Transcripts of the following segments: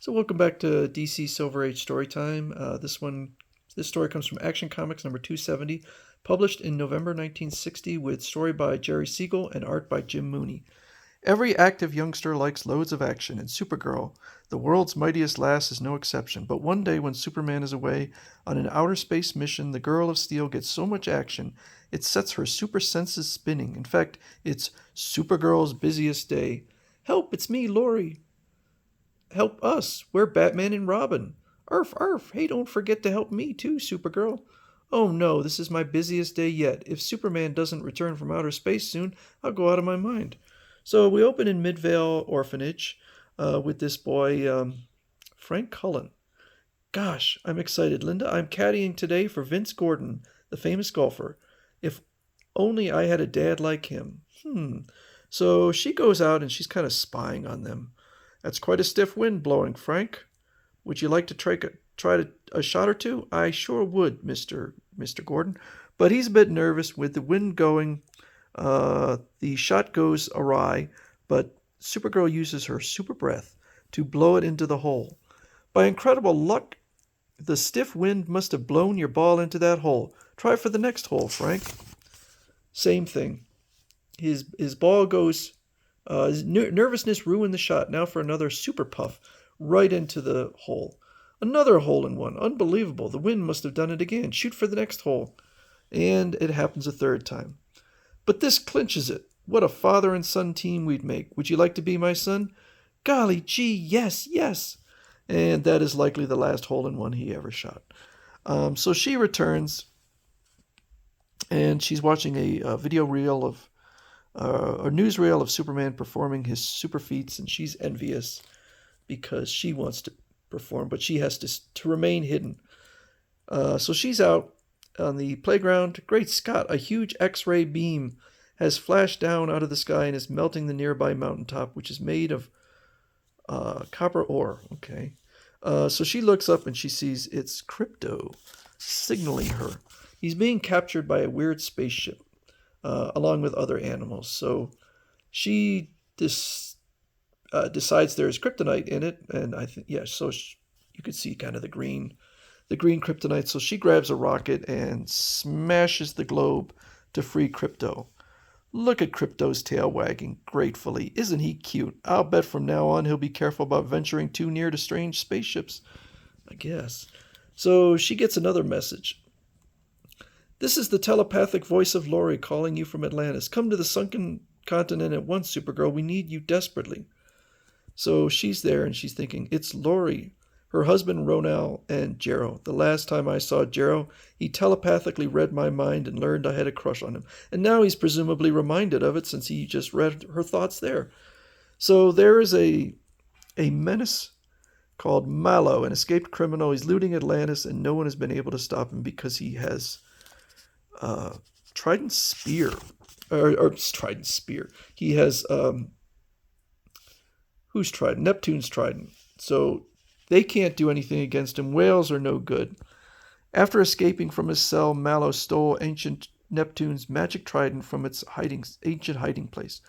So welcome back to DC Silver Age Storytime. This story comes from Action Comics number 270, published in November 1960, with story by Jerry Siegel and art by Jim Mooney. Every active youngster likes loads of action, and Supergirl, the world's mightiest lass, is no exception. But one day when Superman is away on an outer space mission, the Girl of Steel gets so much action it sets her super senses spinning. In fact, it's Supergirl's busiest day. Help, it's me, Lori. Help us. We're Batman and Robin. Arf, arf. Hey, don't forget to help me too, Supergirl. Oh no, this is my busiest day yet. If Superman doesn't return from outer space soon, I'll go out of my mind. So we open in Midvale Orphanage with this boy, Frank Cullen. Gosh, I'm excited, Linda. I'm caddying today for Vince Gordon, the famous golfer. If only I had a dad like him. So she goes out and she's kind of spying on them. That's quite a stiff wind blowing, Frank. Would you like to try a shot or two? I sure would, Mr. Gordon. But he's a bit nervous with the wind going. The shot goes awry, but Supergirl uses her super breath to blow it into the hole. By incredible luck, the stiff wind must have blown your ball into that hole. Try for the next hole, Frank. Same thing. His ball goes. His nervousness ruined the shot. Now for another super puff right into the hole. Another hole in one. Unbelievable. The wind must have done it again. Shoot for the next hole. And it happens a third time. But this clinches it. What a father and son team we'd make. Would you like to be my son? Golly gee, yes, yes. And that is likely the last hole in one he ever shot. So she returns, and she's watching a video reel of a newsreel of Superman performing his super feats, and she's envious because she wants to perform, but she has to remain hidden. So she's out on the playground. Great Scott, a huge X-ray beam has flashed down out of the sky and is melting the nearby mountaintop, which is made of copper ore. Okay. So she looks up and she sees it's Krypto signaling her. He's being captured by a weird spaceship. Along with other animals. So she decides there's kryptonite in it, and I think you could see kind of the green kryptonite. So she grabs a rocket and smashes the globe to free Krypto. Look at Krypto's tail wagging gratefully. Isn't he cute? I'll bet from now on he'll be careful about venturing too near to strange spaceships. I guess. So she gets another message. This is the telepathic voice of Lori calling you from Atlantis. Come to the sunken continent at once, Supergirl. We need you desperately. So she's there and she's thinking, it's Lori, her husband Ronal, and Jero. The last time I saw Jero, he telepathically read my mind and learned I had a crush on him. And now he's presumably reminded of it since he just read her thoughts there. So there is a menace called Mallow, an escaped criminal. He's looting Atlantis and no one has been able to stop him because he has Trident Spear, or Trident Spear. He has who's Trident? Neptune's Trident. So they can't do anything against him. Whales are no good. After escaping from his cell, Mallow stole ancient Neptune's magic trident from its ancient hiding place.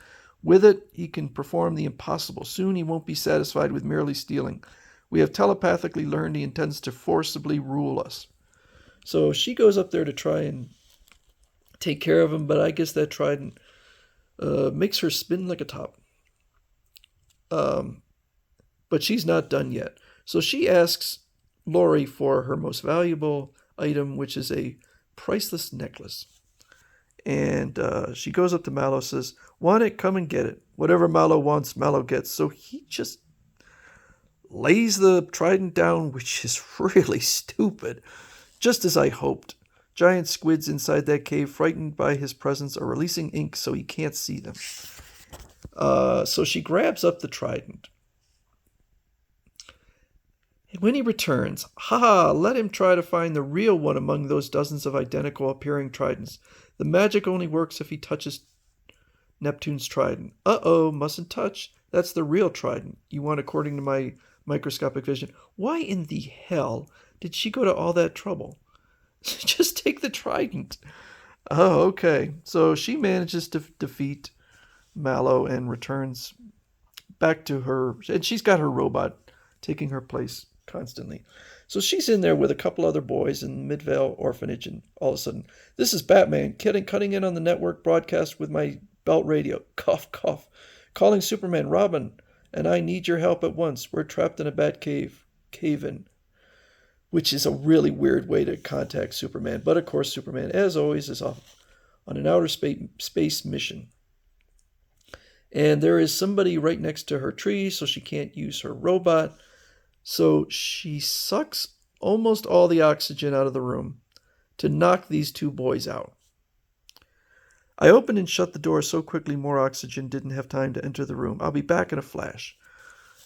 With it, he can perform the impossible. Soon he won't be satisfied with merely stealing. We have telepathically learned he intends to forcibly rule us. So she goes up there to try and take care of him, but I guess that trident makes her spin like a top. But she's not done yet. So she asks Lori for her most valuable item, which is a priceless necklace. And she goes up to Mallow, says, want it? Come and get it. Whatever Mallow wants, Mallow gets. So he just lays the trident down, which is really stupid, just as I hoped. Giant squids inside that cave, frightened by his presence, are releasing ink so he can't see them. So she grabs up the trident. And when he returns, let him try to find the real one among those dozens of identical appearing tridents. The magic only works if he touches Neptune's trident. Mustn't touch. That's the real trident. You want according to my microscopic vision. Why in the hell did she go to all that trouble? Just take the trident. Oh, okay. So she manages to defeat Mallow and returns back to her. And she's got her robot taking her place constantly. So she's in there with a couple other boys in Midvale Orphanage, and all of a sudden, this is Batman, cutting in on the network broadcast with my belt radio. Cough, cough. Calling Superman, Robin, and I need your help at once. We're trapped in a Batcave. Cave-in. Which is a really weird way to contact Superman. But of course, Superman, as always, is off on an outer space mission. And there is somebody right next to her tree, so she can't use her robot. So she sucks almost all the oxygen out of the room to knock these two boys out. I opened and shut the door so quickly more oxygen didn't have time to enter the room. I'll be back in a flash.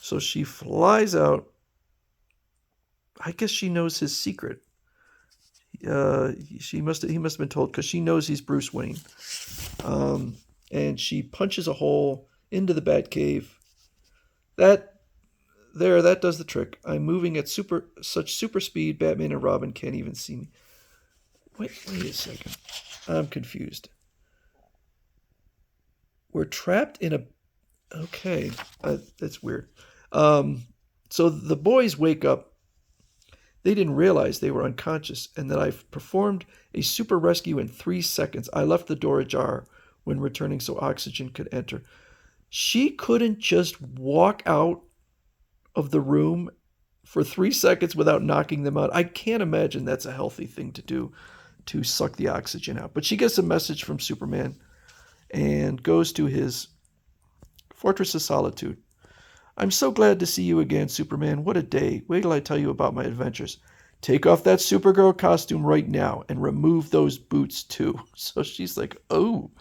So she flies out. I guess she knows his secret. He must have been told, because she knows he's Bruce Wayne. And she punches a hole into the Batcave. That does the trick. I'm moving at such super speed, Batman and Robin can't even see me. Wait a second. I'm confused. We're trapped in a... Okay, that's weird. So the boys wake up. They didn't realize they were unconscious and that I've performed a super rescue in 3 seconds. I left the door ajar when returning so oxygen could enter. She couldn't just walk out of the room for 3 seconds without knocking them out. I can't imagine that's a healthy thing to do, to suck the oxygen out. But she gets a message from Superman and goes to his Fortress of Solitude. I'm so glad to see you again, Superman. What a day. Wait till I tell you about my adventures. Take off that Supergirl costume right now and remove those boots too. So she's like, oh.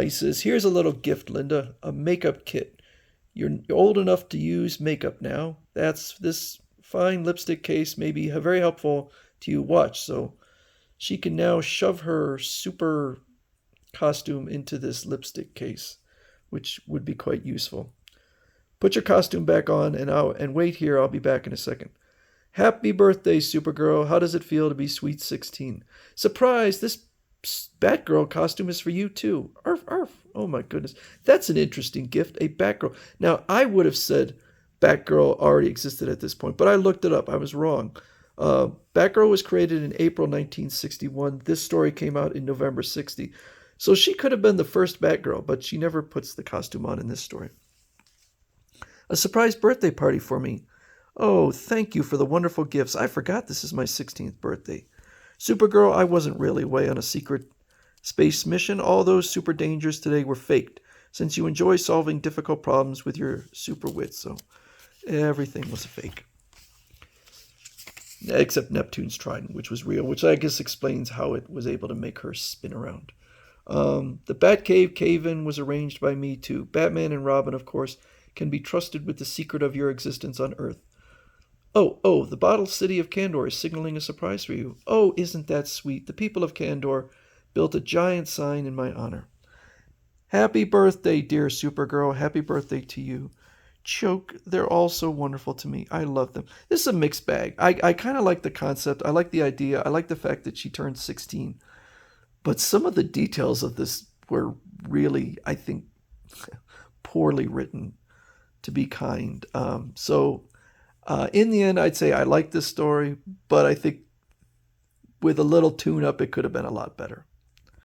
He says, here's a little gift, Linda. A makeup kit. You're old enough to use makeup now. This fine lipstick case may be very helpful to you. Watch. So she can now shove her super costume into this lipstick case, which would be quite useful. Put your costume back on and wait here. I'll be back in a second. Happy birthday, Supergirl. How does it feel to be sweet 16? Surprise, this Batgirl costume is for you too. Arf, arf. Oh my goodness. That's an interesting gift, a Batgirl. Now, I would have said Batgirl already existed at this point, but I looked it up. I was wrong. Batgirl was created in April 1961. This story came out in November 60. So she could have been the first Batgirl, but she never puts the costume on in this story. A surprise birthday party for me. Oh, thank you for the wonderful gifts. I forgot this is my 16th birthday. Supergirl, I wasn't really away on a secret space mission. All those super dangers today were faked, since you enjoy solving difficult problems with your super wit, so everything was a fake. Except Neptune's trident, which was real, which I guess explains how it was able to make her spin around. The Batcave cave-in was arranged by me too. Batman and Robin, of course, can be trusted with the secret of your existence on Earth. Oh, the bottle city of Kandor is signaling a surprise for you. Oh, isn't that sweet? The people of Kandor built a giant sign in my honor. Happy birthday, dear Supergirl. Happy birthday to you. Choke, they're all so wonderful to me. I love them. This is a mixed bag. I kind of like the concept. I like the idea. I like the fact that she turned 16. But some of the details of this were really, I think, poorly written, to be kind. In the end, I'd say I like this story, but I think with a little tune-up, it could have been a lot better.